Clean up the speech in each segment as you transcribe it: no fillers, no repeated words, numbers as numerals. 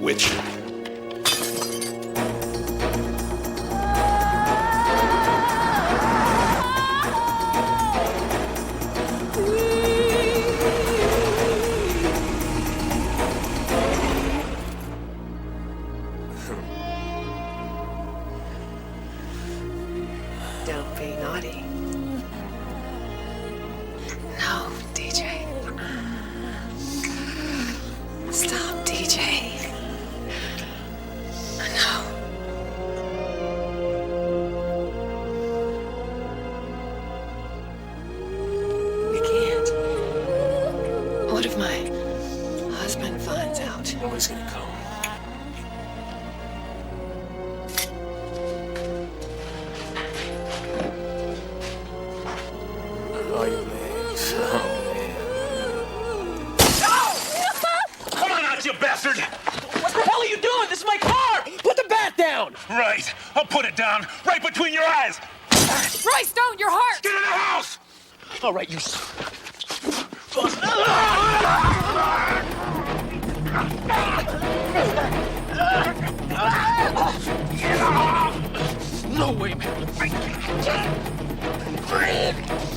witch. Don't be naughty. No, DJ. Stop, DJ. No. We can't. What if my husband finds out? Nobody's gonna come. Oh, you legs. Oh, Come on out, you bastard! What the hell are you doing? This is my car! Put the bat down! Right. I'll put it down right between your eyes. Royce, don't! Your heart! Get in the house! All right, you... No way, man.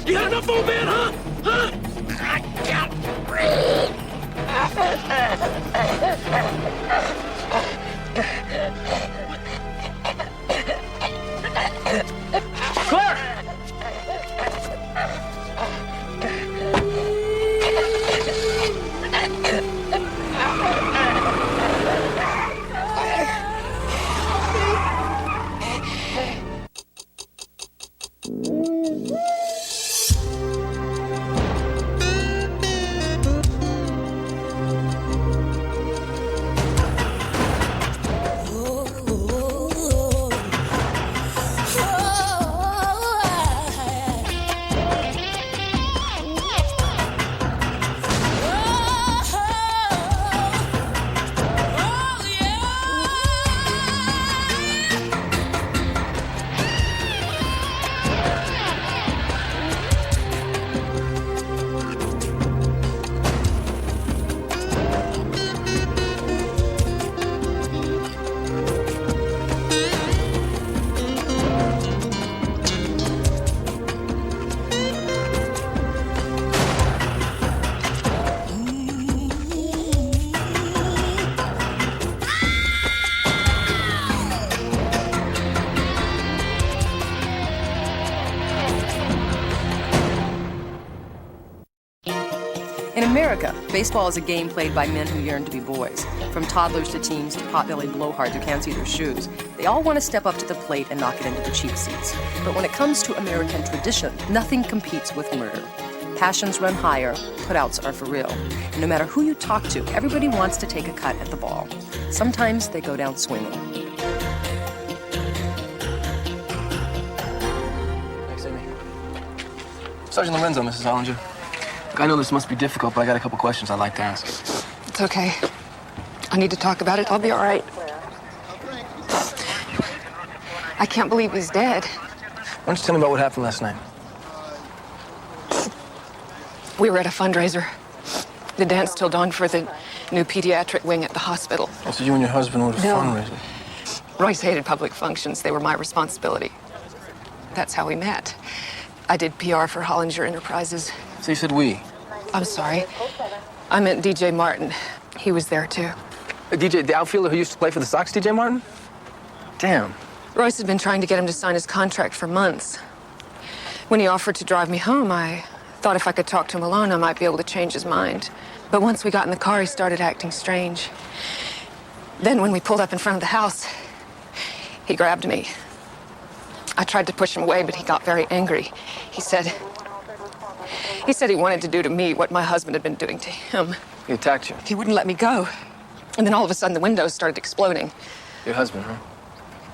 You got enough, old man, huh? Huh? I can't breathe. Claire! In America, baseball is a game played by men who yearn to be boys. From toddlers to teens to pot-bellied blowhards who can't see their shoes, they all want to step up to the plate and knock it into the cheap seats. But when it comes to American tradition, nothing competes with murder. Passions run higher, putouts are for real. And no matter who you talk to, everybody wants to take a cut at the ball. Sometimes they go down swinging. Thanks, Amy. Sergeant Lorenzo, Mrs. Hollinger. I know this must be difficult, but I got a couple questions I'd like to ask. It's okay. I need to talk about it. I'll be all right. I can't believe he's dead. Why don't you tell me about what happened last night? We were at a fundraiser. The dance till dawn for the new pediatric wing at the hospital. Oh, so you and your husband were at a fundraiser? Royce hated public functions. They were my responsibility. That's how we met. I did PR for Hollinger Enterprises. So you said we? I'm sorry. I meant DJ Martin. He was there, too. DJ, the outfielder who used to play for the Sox, DJ Martin? Damn. Royce had been trying to get him to sign his contract for months. When he offered to drive me home, I thought if I could talk to him alone, I might be able to change his mind. But once we got in the car, he started acting strange. Then when we pulled up in front of the house, he grabbed me. I tried to push him away, but he got very angry. He said he wanted to do to me what my husband had been doing to him. He attacked you? He wouldn't let me go. And then all of a sudden, the windows started exploding. Your husband, huh?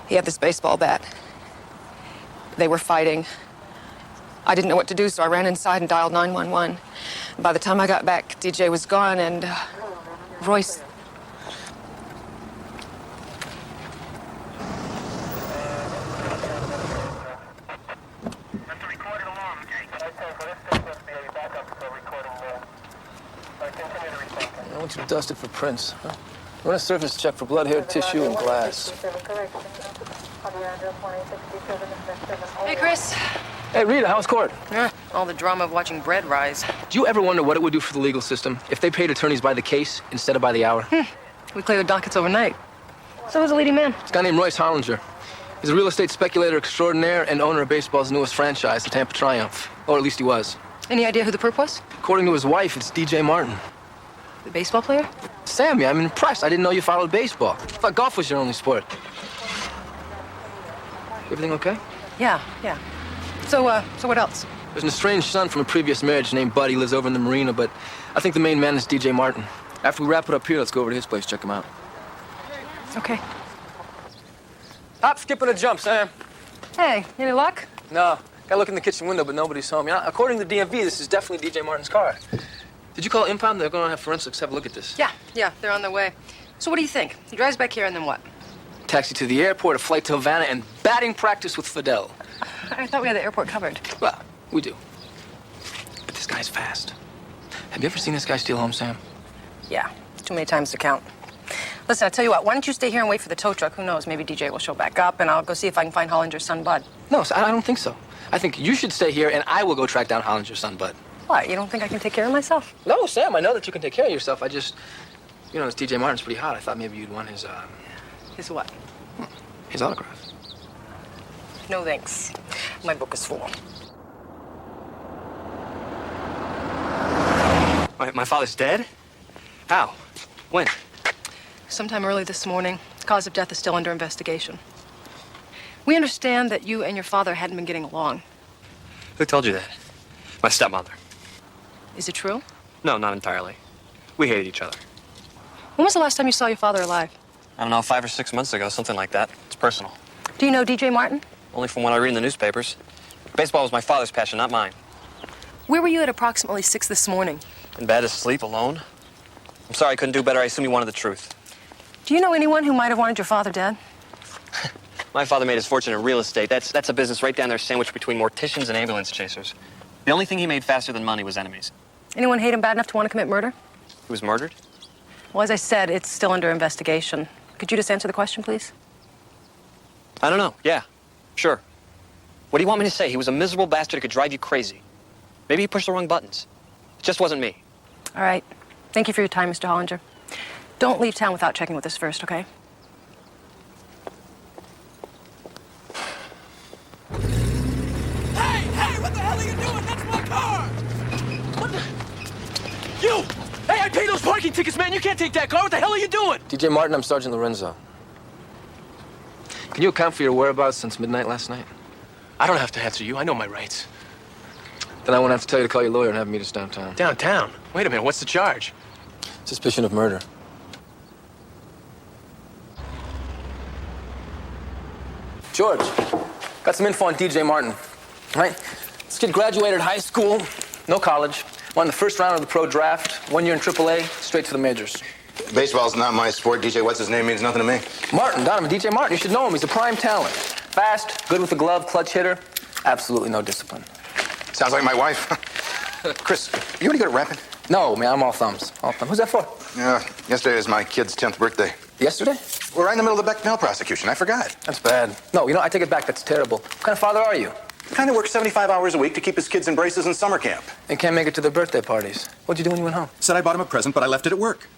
He had this baseball bat. They were fighting. I didn't know what to do, so I ran inside and dialed 911. By the time I got back, DJ was gone, and Royce... I want you to dust it for prints, huh? Run a surface check for blood, hair, tissue, and glass. Hey, Chris. Hey, Rita, how's court? All the drama of watching bread rise. Do you ever wonder what it would do for the legal system if they paid attorneys by the case instead of by the hour? We clear the dockets overnight. So who's the leading man? This guy named Royce Hollinger. He's a real estate speculator extraordinaire and owner of baseball's newest franchise, the Tampa Triumph. Or at least he was. Any idea who the perp was? According to his wife, it's DJ Martin. The baseball player? Sammy, I'm impressed. I didn't know you followed baseball. I thought golf was your only sport. Everything okay? Yeah. So what else? There's an estranged son from a previous marriage named Bud. He lives over in the marina, but I think the main man is DJ Martin. After we wrap it up here, let's go over to his place, check him out. Okay. Hop, skip, and a jump, Sam. Hey, any luck? No. Gotta look in the kitchen window, but nobody's home. You know, according to the DMV, this is definitely DJ Martin's car. Did you call Impound? They're going to have forensics have a look at this. Yeah, they're on their way. So what do you think? He drives back here and then what? Taxi to the airport, a flight to Havana, and batting practice with Fidel. I thought we had the airport covered. Well, we do. But this guy's fast. Have you ever seen this guy steal home, Sam? Yeah, too many times to count. Listen, I'll tell you what, why don't you stay here and wait for the tow truck? Who knows, maybe DJ will show back up, and I'll go see if I can find Hollinger's son, Bud. No, I don't think so. I think you should stay here, and I will go track down Hollinger's son, Bud. What, you don't think I can take care of myself? No, Sam, I know that you can take care of yourself. I just, you know, this DJ Martin's pretty hot. I thought maybe you'd want his, His what? his autograph. No thanks. My book is full. My father's dead? How? When? Sometime early this morning. The cause of death is still under investigation. We understand that you and your father hadn't been getting along. Who told you that? My stepmother. Is it true? No, not entirely. We hated each other. When was the last time you saw your father alive? I don't know, 5 or 6 months ago, something like that. It's personal. Do you know DJ Martin? Only from what I read in the newspapers. Baseball was my father's passion, not mine. Where were you at approximately 6 this morning? In bed, asleep, alone. I'm sorry I couldn't do better. I assume you wanted the truth. Do you know anyone who might have wanted your father dead? My father made his fortune in real estate. That's a business right down there sandwiched between morticians and ambulance chasers. The only thing he made faster than money was enemies. Anyone hate him bad enough to want to commit murder? He was murdered? Well, as I said, it's still under investigation. Could you just answer the question, please? I don't know. Yeah, sure. What do you want me to say? He was a miserable bastard who could drive you crazy. Maybe he pushed the wrong buttons. It just wasn't me. All right. Thank you for your time, Mr. Hollinger. Don't leave town without checking with us first, okay? Hey, what the hell are you doing? That's my car! What the? You! Hey, I paid those parking tickets, man. You can't take that car. What the hell are you doing? DJ Martin, I'm Sergeant Lorenzo. Can you account for your whereabouts since midnight last night? I don't have to answer you. I know my rights. Then I won't have to tell you to call your lawyer and have him meet us downtown. Downtown? Wait a minute. What's the charge? Suspicion of murder. George, got some info on DJ Martin. All right? This kid graduated high school, no college, won the first round of the pro draft, 1 year in AAA, straight to the majors. Baseball's not my sport. DJ, what's his name, means nothing to me. Martin, Donovan, DJ Martin, you should know him. He's a prime talent. Fast, good with the glove, clutch hitter, absolutely no discipline. Sounds like my wife. Chris, you any good at rapping? No, man, I'm all thumbs. All thumbs. Who's that for? Yesterday was my kid's 10th birthday. Yesterday? We're right in the middle of the Beck-Nell prosecution. I forgot. That's bad. No, you know, I take it back. That's terrible. What kind of father are you? Kind of works 75 hours a week to keep his kids in braces in summer camp. And can't make it to their birthday parties. What'd you do when you went home? Said I bought him a present, but I left it at work.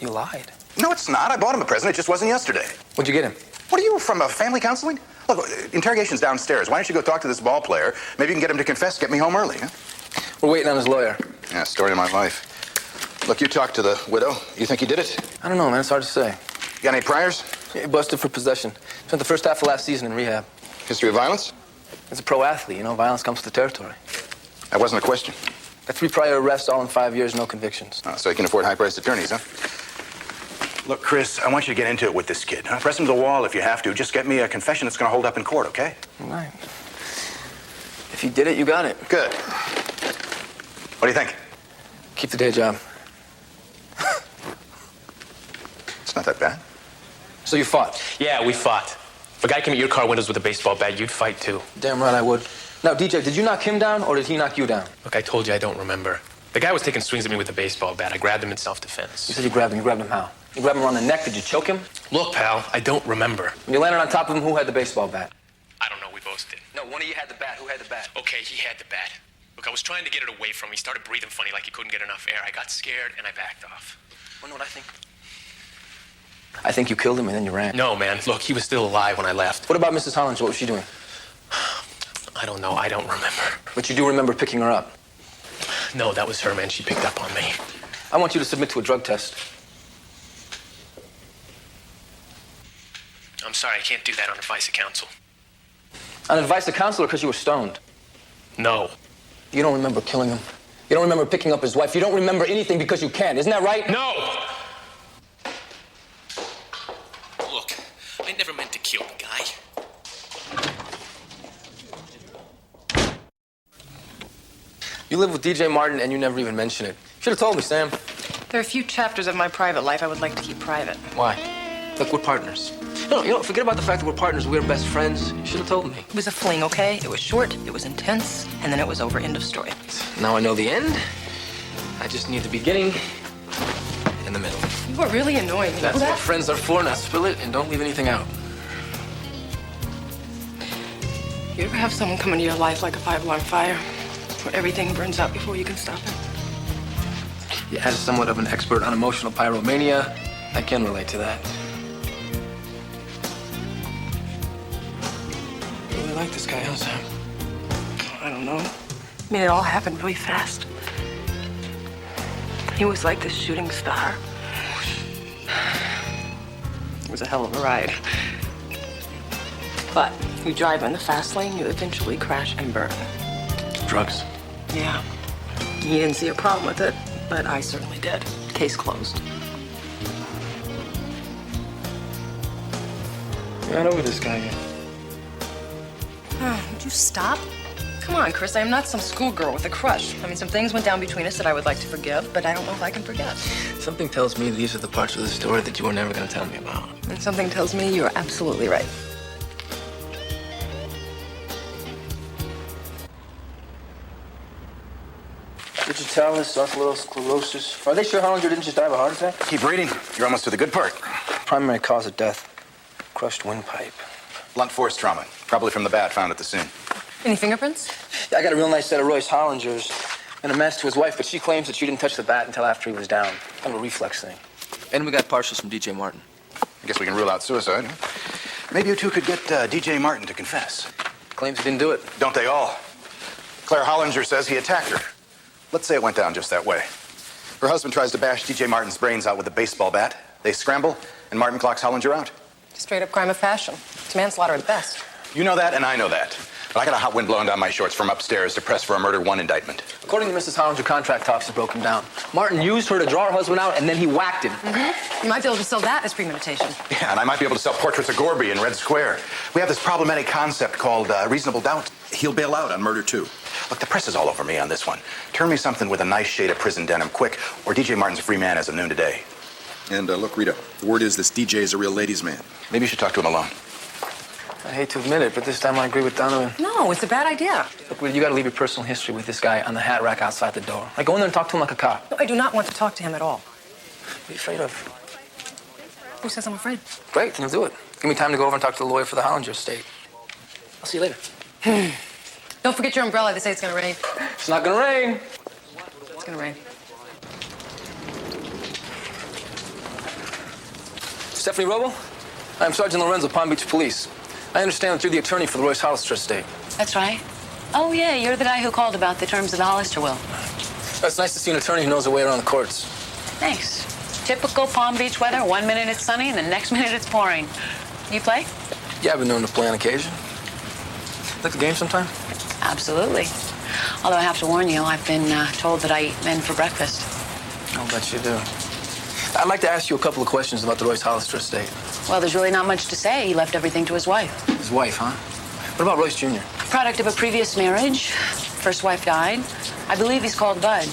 You lied. No, it's not. I bought him a present. It just wasn't yesterday. What'd you get him? What are you, from family counseling? Look, interrogation's downstairs. Why don't you go talk to this ball player? Maybe you can get him to confess, get me home early, huh? We're waiting on his lawyer. Yeah, story of my life. Look, you talked to the widow. You think he did it? I don't know, man. It's hard to say. You got any priors? Yeah, busted for possession. Spent the first half of last season in rehab. History of violence? As a pro athlete, you know, violence comes with the territory. That wasn't a question. Got 3 prior arrests, all in 5 years, no convictions. Oh, so you can afford high-priced attorneys, huh? Look, Chris, I want you to get into it with this kid. Huh? Press him to the wall if you have to. Just get me a confession that's going to hold up in court, okay? All right. If you did it, you got it. Good. What do you think? Keep the day job. It's not that bad. So you fought? Yeah, we fought. If a guy came at your car windows with a baseball bat, you'd fight too. Damn right I would. Now, DJ, did you knock him down or did he knock you down? Look, I told you I don't remember. The guy was taking swings at me with a baseball bat. I grabbed him in self-defense. You said you grabbed him. You grabbed him how? You grabbed him around the neck. Did you choke him? Look, pal, I don't remember. When you landed on top of him, who had the baseball bat? I don't know. We both did. No, one of you had the bat. Who had the bat? Okay, he had the bat. Look, I was trying to get it away from him. He started breathing funny like he couldn't get enough air. I got scared and I backed off. You know what I think? I think you killed him and then you ran. No, man. Look, he was still alive when I left. What about Mrs. Hollins? What was she doing? I don't know. I don't remember. But you do remember picking her up. No, that was her, man. She picked up on me. I want you to submit to a drug test. I'm sorry. I can't do that on advice of counsel. On advice of counsel or because you were stoned? No. You don't remember killing him. You don't remember picking up his wife. You don't remember anything because you can. Isn't that right? No! Look, I never meant to kill the guy. You live with DJ Martin and you never even mention it. Should have told me, Sam. There are a few chapters of my private life I would like to keep private. Why? Look, we're partners. No, forget about the fact that we're partners. We're best friends. You should have told me. It was a fling, okay? It was short, it was intense, and then it was over. End of story. Now I know the end. I just need the beginning and the middle. You are really annoying. You That's know what that? friends are for. Now spill it and don't leave anything out. You ever have someone come into your life like a five-alarm fire, where everything burns out before you can stop it? Yeah, as somewhat of an expert on emotional pyromania, I can relate to that. You really like this guy, huh, Sam? I don't know. I mean, it all happened really fast. He was like this shooting star. It was a hell of a ride. But you drive in the fast lane, you eventually crash and burn. Drugs. Yeah. He didn't see a problem with it, but I certainly did. Case closed. You're not over this guy yet. Would you stop? Come on, Chris, I am not some schoolgirl with a crush. I mean, some things went down between us that I would like to forgive, but I don't know if I can forget. Something tells me these are the parts of the story that you were never going to tell me about. And something tells me you're absolutely right. Digitalis, atherosclerosis. Are they sure Hollinger didn't just die of a heart attack? Keep reading. You're almost to the good part. Primary cause of death, crushed windpipe. Blunt force trauma. Probably from the bat found at the scene. Any fingerprints? I got a real nice set of Royce Hollinger's and a match to his wife, but she claims that she didn't touch the bat until after he was down. Kind of a reflex thing. And we got partials from DJ Martin. I guess we can rule out suicide. Maybe you two could get DJ Martin to confess. Claims he didn't do it. Don't they all? Claire Hollinger says he attacked her. Let's say it went down just that way. Her husband tries to bash DJ Martin's brains out with a baseball bat. They scramble, and Martin clocks Hollinger out. Straight up crime of passion. It's manslaughter at best. You know that, and I know that. But I got a hot wind blowing down my shorts from upstairs to press for a murder one indictment. According to Mrs. Hollinger, contract talks have broken down. Martin used her to draw her husband out, and then he whacked him. You might be able to sell that as premeditation. Yeah, and I might be able to sell portraits of Gorby in Red Square. We have this problematic concept called reasonable doubt. He'll bail out on murder, too. Look, the press is all over me on this one. Turn me something with a nice shade of prison denim, quick, or DJ Martin's a free man as of noon today. And look, Rita, the word is this DJ is a real ladies' man. Maybe you should talk to him alone. I hate to admit it, but this time I agree with Donovan. No, it's a bad idea. Look, Rita, you got to leave your personal history with this guy on the hat rack outside the door. Like, go in there and talk to him like a cop. No, I do not want to talk to him at all. What are you afraid of? Who says I'm afraid? Great, then you'll do it. Give me time to go over and talk to the lawyer for the Hollinger estate. I'll see you later. Don't forget your umbrella. They say it's going to rain. It's not gonna rain. It's going to rain. Stephanie Robo? I'm Sergeant Lorenzo, Palm Beach Police. I understand that you're the attorney for the Royce Hollister estate. That's right. Oh, yeah, you're the guy who called about the terms of the Hollister will. It's nice to see an attorney who knows the way around the courts. Thanks. Typical Palm Beach weather. 1 minute it's sunny, and the next minute it's pouring. You play? Yeah, I've been known to play on occasion. Like the game sometime? Absolutely. Although I have to warn you, I've been told that I eat men for breakfast. I'll bet you do. I'd like to ask you a couple of questions about the Royce Hollister estate. Well, there's really not much to say. He left everything to his wife. His wife, huh? What about Royce Jr.? Product of a previous marriage. First wife died. I believe he's called Bud.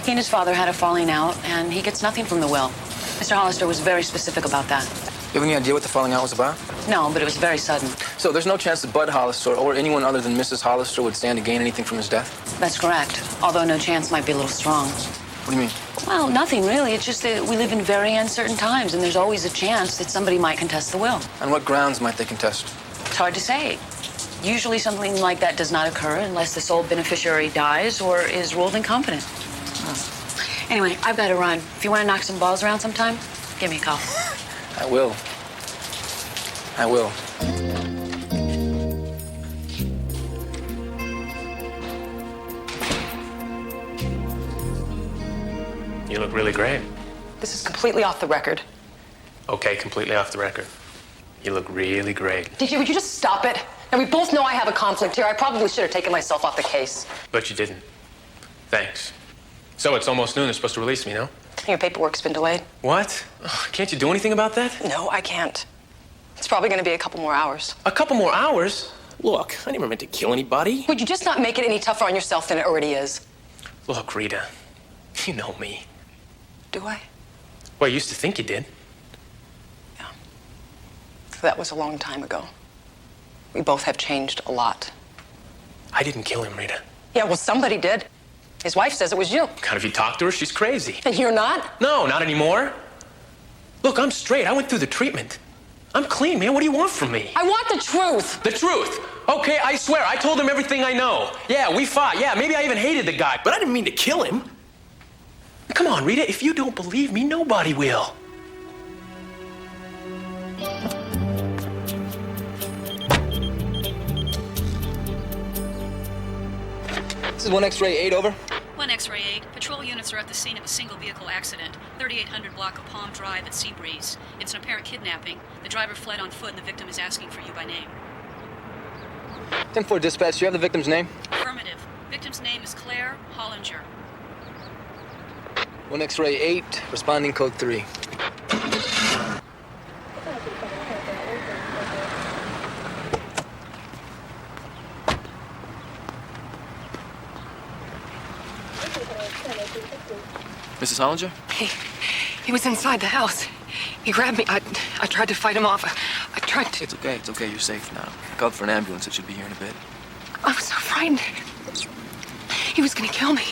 He and his father had a falling out, and he gets nothing from the will. Mr. Hollister was very specific about that. You have any idea what the falling out was about? No, but it was very sudden. So there's no chance that Bud Hollister or anyone other than Mrs. Hollister would stand to gain anything from his death? That's correct. Although no chance might be a little strong. What do you mean? Well, nothing really. It's just that we live in very uncertain times, and there's always a chance that somebody might contest the will. On what grounds might they contest? It's hard to say. Usually something like that does not occur unless the sole beneficiary dies or is ruled incompetent. Anyway, I've got to run. If you want to knock some balls around sometime, give me a call. I will. I will. You look really great. This is completely off the record. Okay, completely off the record. You look really great. DJ, would you just stop it? Now, we both know I have a conflict here. I probably should have taken myself off the case. But you didn't. Thanks. So it's almost noon. They're supposed to release me, no? Your paperwork's been delayed. What? Ugh, can't you do anything about that? No, I can't. It's probably going to be a couple more hours. A couple more hours? Look, I never meant to kill anybody. Would you just not make it any tougher on yourself than it already is? Look, Rita, you know me. Do I? Well, I used to think you did. Yeah. That was a long time ago. We both have changed a lot. I didn't kill him, Rita. Yeah, well, somebody did. His wife says it was you. God, if you talk to her, she's crazy. And you're not? No, not anymore. Look, I'm straight. I went through the treatment. I'm clean, man. What do you want from me? I want the truth. The truth? Okay, I swear. I told him everything I know. Yeah, we fought. Yeah, maybe I even hated the guy. But I didn't mean to kill him. Come on, Rita. If you don't believe me, nobody will. This is 1 X-ray 8, over. 1 X-ray 8. Patrol units are at the scene of a single vehicle accident. 3800 block of Palm Drive at Seabreeze. It's an apparent kidnapping. The driver fled on foot and the victim is asking for you by name. 10-4 dispatch, do you have the victim's name? Affirmative. Victim's name is Claire Hollinger. 1 X-ray 8, responding code 3. Mrs. Hollinger? He was inside the house. He grabbed me. I tried to fight him off. I tried to. It's okay, you're safe now. Called for an ambulance, it should be here in a bit. I was so frightened. He was gonna kill me.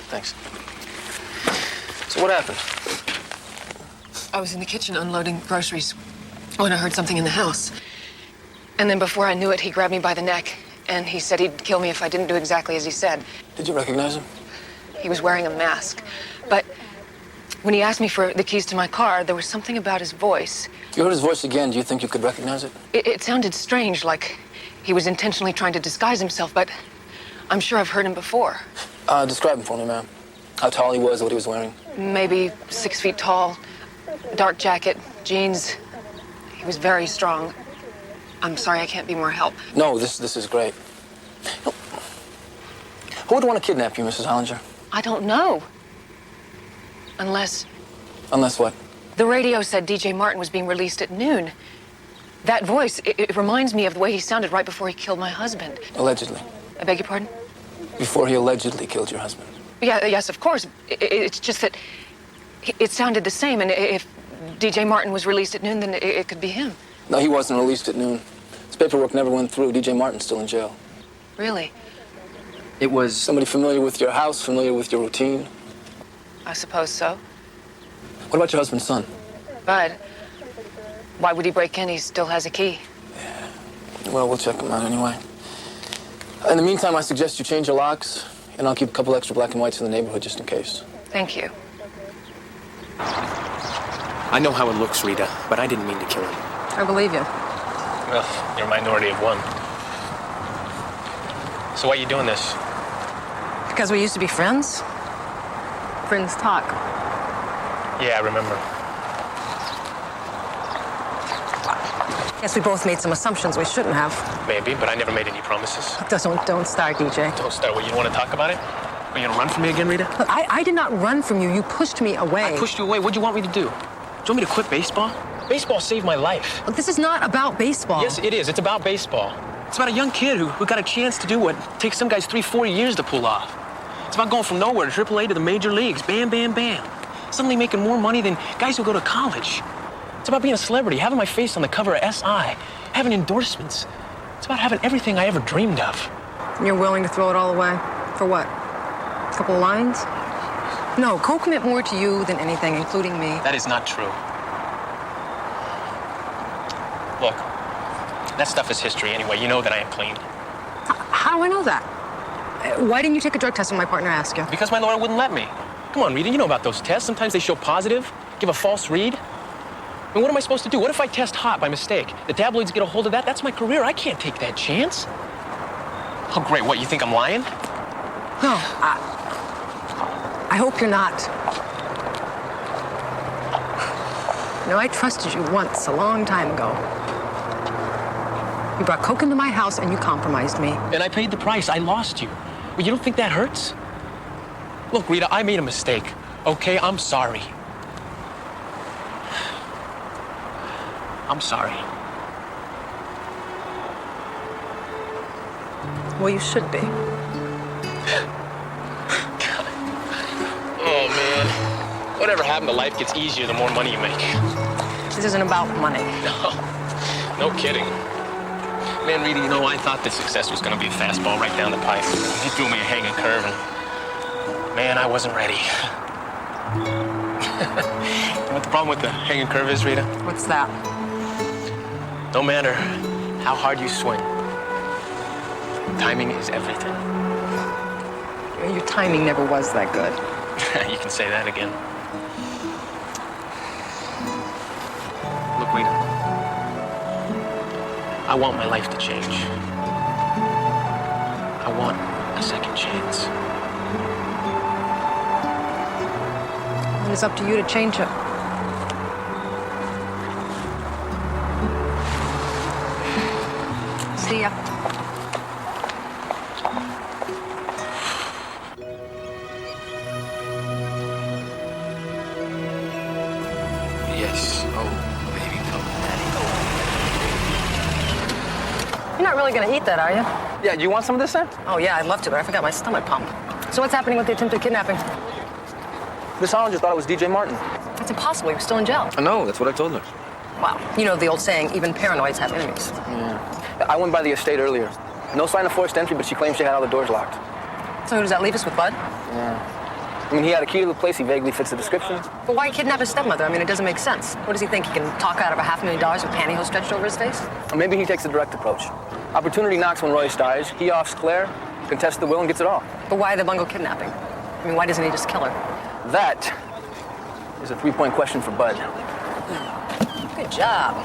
Thanks. So what happened? I was in the kitchen unloading groceries when I heard something in the house. And then before I knew it, he grabbed me by the neck, and he said he'd kill me if I didn't do exactly as he said. Did you recognize him? He was wearing a mask. But when he asked me for the keys to my car, there was something about his voice. If you heard his voice again, do you think you could recognize it? It sounded strange, like he was intentionally trying to disguise himself, but I'm sure I've heard him before. Describe him for me, ma'am. How tall he was, what he was wearing. Maybe 6 feet tall, dark jacket, jeans. He was very strong. I'm sorry I can't be more help. No, this is great. Who would want to kidnap you, Mrs. Hollinger? I don't know. Unless Unless what? the radio said DJ Martin was being released at noon. That voice, it reminds me of the way he sounded right before he killed my husband. Allegedly. I beg your pardon? Before he allegedly killed your husband. Yeah, yes, of course. It's just that it sounded the same, and if DJ Martin was released at noon, then it could be him. No, he wasn't released at noon. His paperwork never went through. DJ Martin's still in jail. Really? It was somebody familiar with your house, familiar with your routine. I suppose so. What about your husband's son? But why would he break in? He still has a key. Well, we'll check him out anyway. In the meantime, I suggest you change your locks, and I'll keep a couple extra black and whites in the neighborhood just in case. Thank you. I know how it looks, Rita, but I didn't mean to kill him. I believe you. Well, you're a minority of one. So why are you doing this? Because we used to be friends. Friends talk. Yeah, I remember. Guess we both made some assumptions we shouldn't have. Maybe, but I never made any promises. Don't start, DJ. Don't start. What, you don't want to talk about it? Are you gonna run from me again, Rita? Look, I did not run from you. You pushed me away. I pushed you away. What'd you want me to do? Do you want me to quit baseball? Baseball saved my life. Look, this is not about baseball. Yes, it is. It's about baseball. It's about a young kid who got a chance to do what takes some guys 3-4 years to pull off. It's about going from nowhere to AAA to the major leagues. Bam, bam, bam. Suddenly making more money than guys who go to college. It's about being a celebrity, having my face on the cover of SI, having endorsements. It's about having everything I ever dreamed of. You're willing to throw it all away? For what? A couple of lines? No, Coke meant more to you than anything, including me. That is not true. Look, that stuff is history anyway. You know that I am clean. How do I know that? Why didn't you take a drug test when my partner asked you? Because my lawyer wouldn't let me. Come on, Rita, you know about those tests. Sometimes they show positive, give a false read. I mean, what am I supposed to do? What if I test hot by mistake? The tabloids get a hold of that? That's my career. I can't take that chance. Oh, great. What, you think I'm lying? No, I hope you're not. You know, I trusted you once, a long time ago. You brought Coke into my house and you compromised me. And I paid the price. I lost you. Well, you don't think that hurts? Look, Rita, I made a mistake. Okay, I'm sorry. I'm sorry. Well, you should be. Oh, man. Whatever happened to life gets easier the more money you make. This isn't about money. No kidding. Man, Rita, you know, I thought this success was going to be a fastball right down the pipe. He threw me a hanging curve, and man, I wasn't ready. You know what the problem with the hanging curve is, Rita? What's that? No matter how hard you swing, timing is everything. Your timing never was that good. You can say that again. Look, Rita, I want my life to change. I want a second chance. And it's up to you to change it. See ya. Yes. Oh, baby, come daddy. You're not really gonna eat that, are you? Yeah, do you want some of this, then? Oh, yeah, I'd love to, but I forgot my stomach pump. So what's happening with the attempted kidnapping? Miss Hollinger thought it was DJ Martin. That's impossible. He was still in jail. I know, that's what I told her. Well, you know the old saying, even paranoids have enemies. Yeah. I went by the estate earlier. No sign of forced entry, but she claims she had all the doors locked. So who does that leave us with, Bud? Yeah. I mean, he had a key to the place. He vaguely fits the description. But why kidnap his stepmother? I mean, it doesn't make sense. What does he think? He can talk out of $500,000 with pantyhose stretched over his face? Or maybe he takes a direct approach. Opportunity knocks when Royce dies. He offs Claire, contests the will, and gets it all. But why the bungo kidnapping? I mean, why doesn't he just kill her? That is a three-point question for Bud. Good job.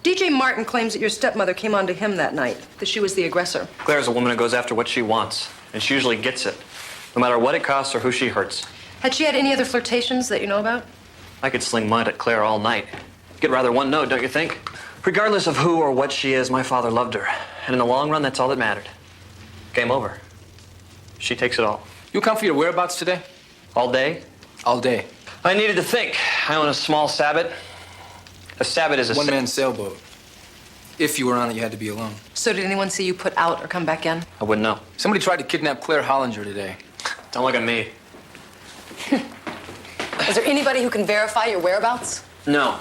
DJ Martin claims that your stepmother came on to him that night, that she was the aggressor. Claire's a woman who goes after what she wants, and she usually gets it, no matter what it costs or who she hurts. Had she had any other flirtations that you know about? I could sling mud at Claire all night. Get rather one note, don't you think? Regardless of who or what she is, my father loved her. And in the long run, that's all that mattered. Game over. She takes it all. You come for your whereabouts today? All day? All day. I needed to think. I own a small sabbat. A sabbat is a one-man sailboat. If you were on it, you had to be alone. So did anyone see you put out or come back in? I wouldn't know. Somebody tried to kidnap Claire Hollinger today. Don't look at me. Is there anybody who can verify your whereabouts? No.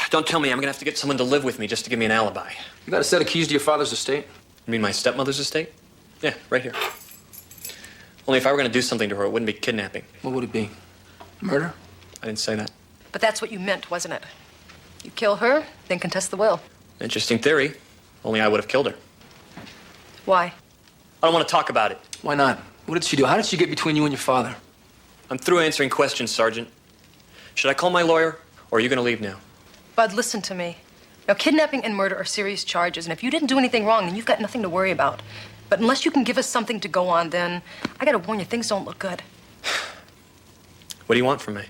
Don't tell me I'm gonna have to get someone to live with me just to give me an alibi. You got a set of keys to your father's estate? You mean my stepmother's estate? Yeah, right here. Only if I were gonna do something to her, it wouldn't be kidnapping. What would it be? Murder? I didn't say that. But that's what you meant, wasn't it? You kill her, then contest the will. Interesting theory. Only I would have killed her. Why? I don't want to talk about it. Why not? What did she do? How did she get between you and your father? I'm through answering questions, Sergeant. Should I call my lawyer, or are you gonna leave now? Bud, listen to me. Now, kidnapping and murder are serious charges, and if you didn't do anything wrong, then you've got nothing to worry about. But unless you can give us something to go on, then I gotta warn you, things don't look good. What do you want from me?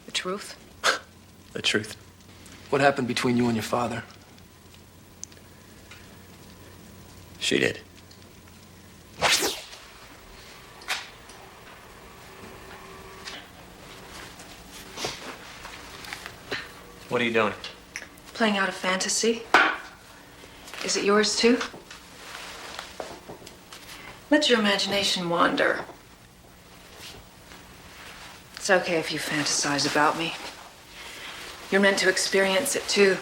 The truth? The truth. What happened between you and your father? She did. What are you doing? Playing out a fantasy. Is it yours too? Let your imagination wander. It's okay if you fantasize about me. You're meant to experience it too.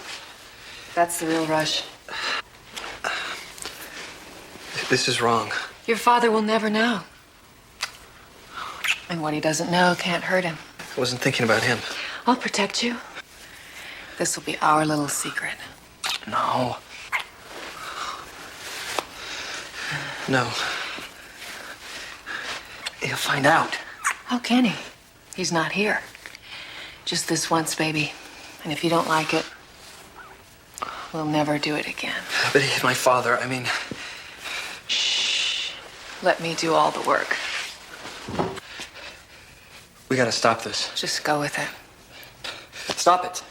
That's the real rush. This is wrong. Your father will never know. And what he doesn't know can't hurt him. I wasn't thinking about him. I'll protect you. This will be our little secret. No. No. He'll find out. How can he? He's not here. Just this once, baby. And if you don't like it, we'll never do it again. But he's my father. I mean... Shh. Let me do all the work. We gotta stop this. Just go with it. Stop it.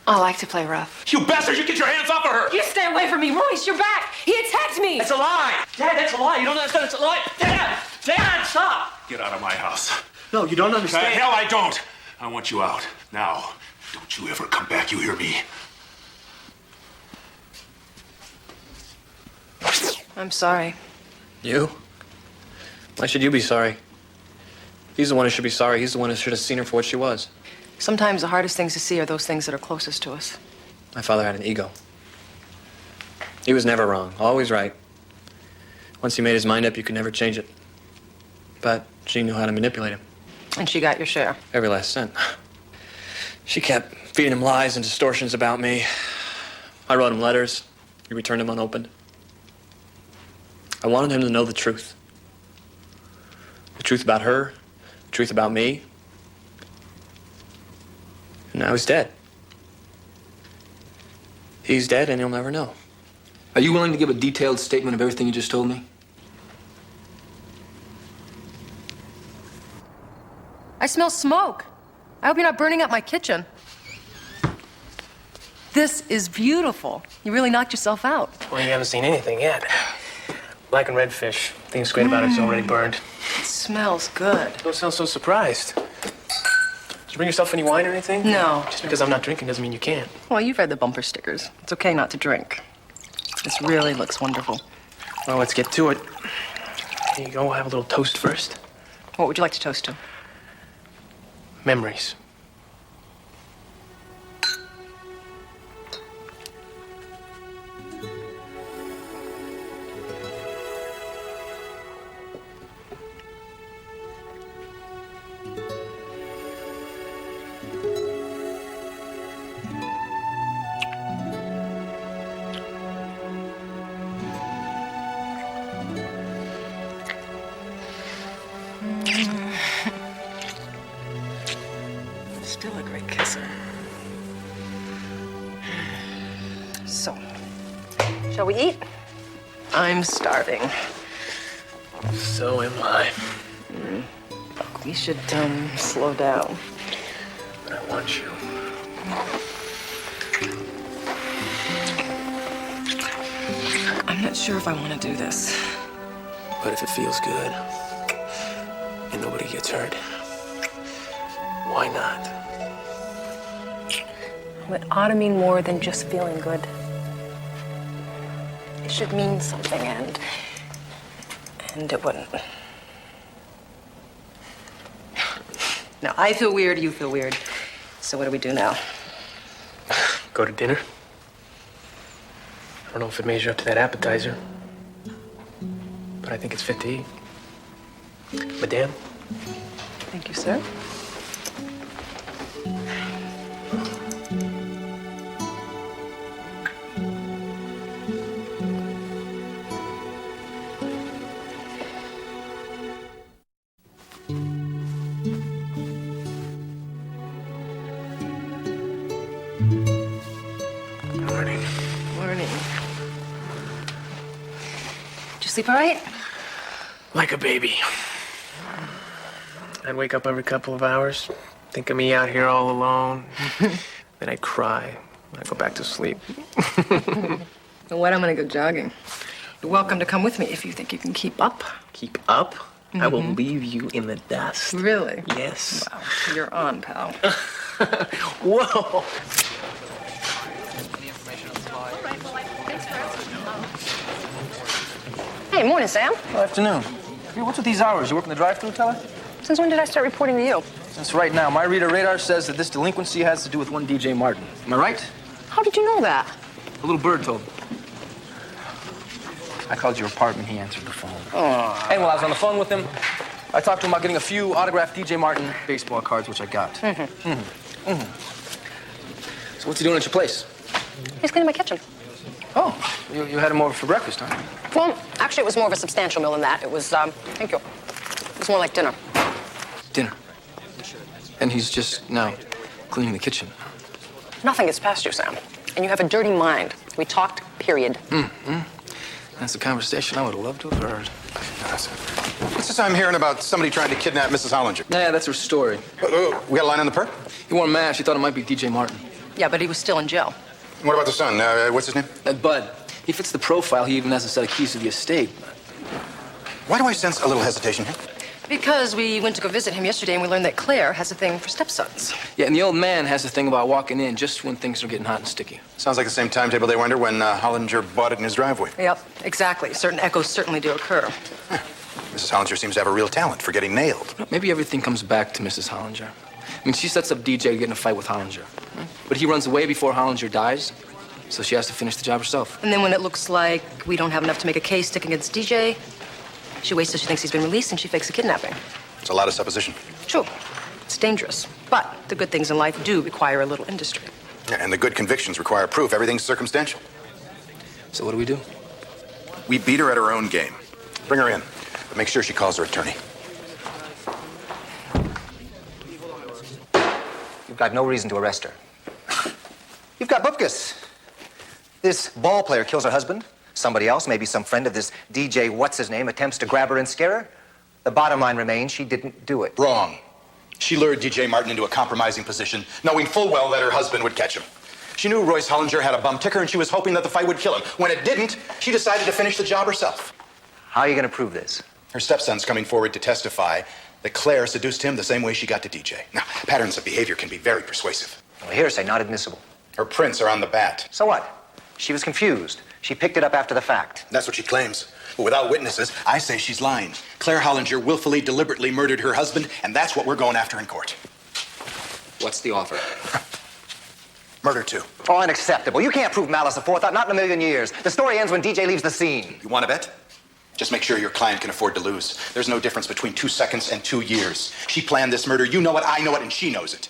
I like to play rough. You bastard, you get your hands off of her! You stay away from me, Royce. You're back. He attacked me. It's a lie. Dad, that's a lie. You don't understand. It's a lie. Dad! Dad, stop! Get out of my house. No, you don't The understand. hell I don't. I want you out. Now, don't you ever come back, you hear me? I'm sorry. You? Why should you be sorry? He's the one who should be sorry. He's the one who should have seen her for what she was. Sometimes the hardest things to see are those things that are closest to us. My father had an ego. He was never wrong, always right. Once he made his mind up, you could never change it. But she knew how to manipulate him. And she got your share. Every last cent. She kept feeding him lies and distortions about me. I wrote him letters. He returned them unopened. I wanted him to know the truth. The truth about her, the truth about me. And now he's dead. He's dead and he'll never know. Are you willing to give a detailed statement of everything you just told me? I smell smoke. I hope you're not burning up my kitchen. This is beautiful. You really knocked yourself out. Well, you haven't seen anything yet. Black and red fish. Thing's great about it, it's already burned. It smells good. Don't sound so surprised. Did you bring yourself any wine or anything? No. Just because I'm not drinking doesn't mean you can't. Well, you've read the bumper stickers. It's okay not to drink. This really looks wonderful. Well, let's get to it. Here you go. We'll have a little toast first. What would you like to toast to? Memories. Still a great kisser. So, shall we eat? I'm starving. So am I. We should, slow down. But I want you. I'm not sure if I want to do this. But if it feels good and nobody gets hurt, why not? It ought to mean more than just feeling good. It should mean something, and it wouldn't. Now, I feel weird, you feel weird. So what do we do now? Go to dinner? I don't know if it measures up to that appetizer, but I think it's fit to eat. Madame? Thank you, sir. Morning. Morning. Did you sleep all right? Like a baby. I'd wake up every couple of hours, think of me out here all alone. Then I'd cry. I'd go back to sleep. You know what? I'm gonna go jogging. You're welcome to come with me if you think you can keep up. Keep up? I will leave you in the dust. Really? Yes. Wow. You're on, pal. Whoa! Hey, morning, Sam. Good afternoon. Hey, what's with these hours? You working the drive-thru, teller? Since when did I start reporting to you? Since right now. My reader radar says that this delinquency has to do with one DJ Martin. Am I right? How did you know that? A little bird told me. I called your apartment. He answered the phone. Oh. And while I was on the phone with him, I talked to him about getting a few autographed DJ Martin baseball cards, which I got. So what's he doing at your place? He's cleaning my kitchen. Oh, you had him over for breakfast, huh? Well, actually, it was more of a substantial meal than that. It was, thank you. It was more like dinner. Dinner. And he's just now cleaning the kitchen. Nothing gets past you, Sam. And you have a dirty mind. We talked, period. That's a conversation I would have loved to have heard. What's this I'm hearing about somebody trying to kidnap Mrs. Hollinger? Yeah, that's her story. We got a line on the perp? He won mad. She thought it might be DJ Martin. Yeah, but he was still in jail. What about the son? What's his name? Bud. He fits the profile. He even has a set of keys to the estate. Why do I sense a little hesitation here? Because we went to go visit him yesterday and we learned that Claire has a thing for stepsons. Yeah, and the old man has a thing about walking in just when things are getting hot and sticky. Sounds like the same timetable they were under when Hollinger bought it in his driveway. Yep, exactly. Certain echoes certainly do occur. Mrs. Hollinger seems to have a real talent for getting nailed. Maybe everything comes back to Mrs. Hollinger. I mean, she sets up DJ to get in a fight with Hollinger. But he runs away before Hollinger dies, so she has to finish the job herself. And then when it looks like we don't have enough to make a case sticking against DJ, she waits till she thinks he's been released and she fakes a kidnapping. It's a lot of supposition. True. It's dangerous. But the good things in life do require a little industry. Yeah, and the good convictions require proof. Everything's circumstantial. So what do? We beat her at her own game. Bring her in, but make sure she calls her attorney. You've got no reason to arrest her. You've got bupkis. This ball player kills her husband. Somebody else, maybe some friend of this DJ what's-his-name, attempts to grab her and scare her. The bottom line remains she didn't do it. Wrong. She lured DJ Martin into a compromising position, knowing full well that her husband would catch him. She knew Royce Hollinger had a bum ticker, and she was hoping that the fight would kill him. When it didn't, she decided to finish the job herself. How are you going to prove this? Her stepson's coming forward to testify that Claire seduced him the same way she got to DJ. Now, patterns of behavior can be very persuasive. Well, hearsay, not admissible. Her prints are on the bat. So what? She was confused. She picked it up after the fact. That's what she claims. But without witnesses, I say she's lying. Claire Hollinger willfully, deliberately murdered her husband, and that's what we're going after in court. What's the offer? Murder 2. Oh, unacceptable. You can't prove malice aforethought, not in a million years. The story ends when DJ leaves the scene. You want to bet? Just make sure your client can afford to lose. There's no difference between 2 seconds and 2 years. She planned this murder. You know it, I know it, and she knows it.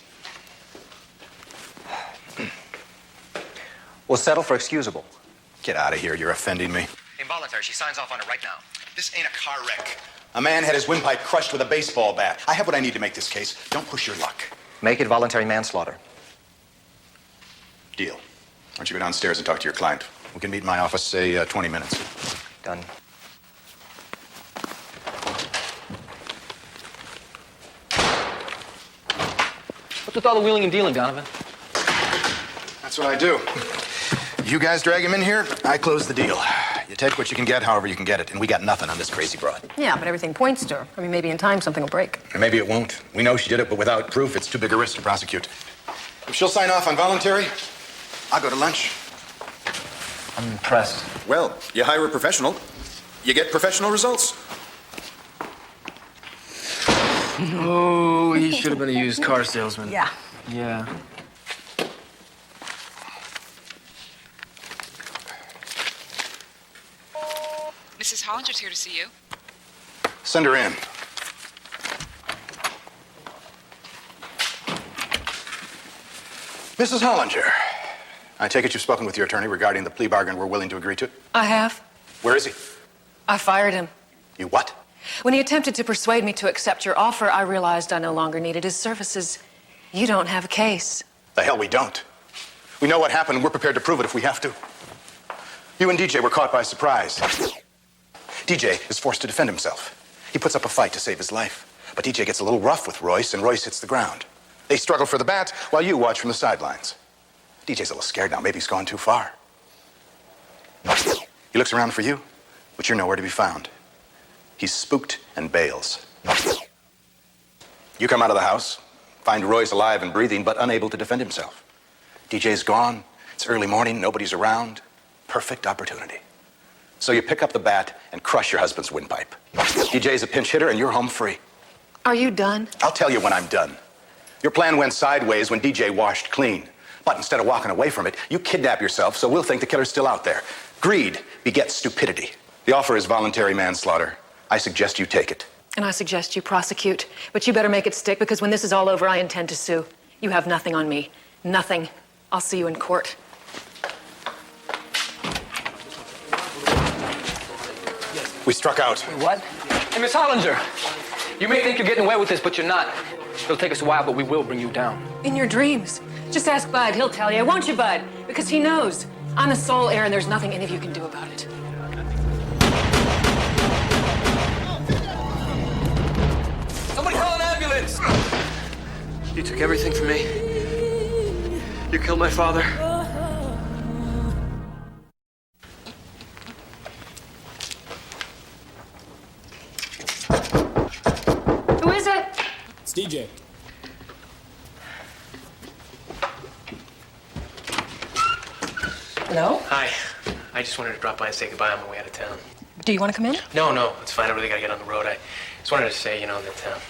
We'll settle for excusable. Get out of here. You're offending me. Involuntary. She signs off on it right now. This ain't a car wreck. A man had his windpipe crushed with a baseball bat. I have what I need to make this case. Don't push your luck. Make it voluntary manslaughter. Deal. Why don't you go downstairs and talk to your client? We can meet in my office, say, 20 minutes. Done. What's with all the wheeling and dealing, Donovan? That's what I do. You guys drag him in here, I close the deal. You take what you can get, however you can get it, and we got nothing on this crazy broad. Yeah, but everything points to her. I mean, maybe in time something will break. And maybe it won't. We know she did it, but without proof, it's too big a risk to prosecute. If she'll sign off on voluntary, I'll go to lunch. I'm impressed. Well, you hire a professional, you get professional results. Oh, he should have been a used car salesman. Yeah. Yeah. Mrs. Hollinger's here to see you. Send her in. Mrs. Hollinger, I take it you've spoken with your attorney regarding the plea bargain we're willing to agree to? I have. Where is he? I fired him. You what? When he attempted to persuade me to accept your offer, I realized I no longer needed his services. You don't have a case. The hell we don't. We know what happened, and we're prepared to prove it if we have to. You and DJ were caught by surprise. DJ is forced to defend himself. He puts up a fight to save his life. But DJ gets a little rough with Royce, and Royce hits the ground. They struggle for the bat while you watch from the sidelines. DJ's a little scared now. Maybe he's gone too far. He looks around for you, but you're nowhere to be found. He's spooked and bails. You come out of the house, find Royce alive and breathing, but unable to defend himself. DJ's gone. It's early morning. Nobody's around. Perfect opportunity. So you pick up the bat and crush your husband's windpipe. DJ's a pinch hitter and you're home free. Are you done? I'll tell you when I'm done. Your plan went sideways when DJ washed clean. But instead of walking away from it, you kidnap yourself so we'll think the killer's still out there. Greed begets stupidity. The offer is voluntary manslaughter. I suggest you take it. And I suggest you prosecute. But you better make it stick, because when this is all over, I intend to sue. You have nothing on me. Nothing. I'll see you in court. We struck out. What? Hey, Miss Hollinger, you may think you're getting away with this, but you're not. It'll take us a while, but we will bring you down. In your dreams. Just ask Bud. He'll tell you. Won't you, Bud? Because he knows. I'm the sole heir, and there's nothing any of you can do about it. Somebody call an ambulance! You took everything from me. You killed my father. Who is it? It's DJ. Hello? Hi. I just wanted to drop by and say goodbye on my way out of town. Do you want to come in? No, it's fine. I really gotta get on the road. I just wanted to say, that,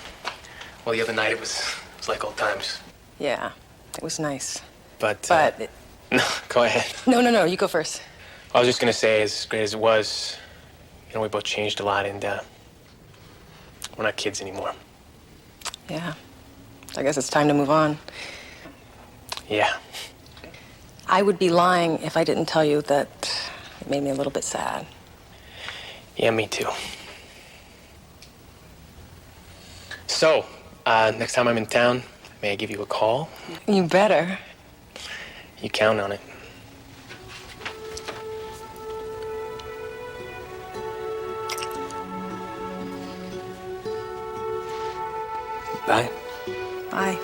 well, the other night it was like old times. Yeah, it was nice. But, No, go ahead. No, you go first. I was just gonna say, as great as it was, we both changed a lot, and, we're not kids anymore. Yeah, I guess it's time to move on. Yeah. I would be lying if I didn't tell you that it made me a little bit sad. Yeah, me too. So, next time I'm in town, may I give you a call? You better. You count on it. Bye. Bye.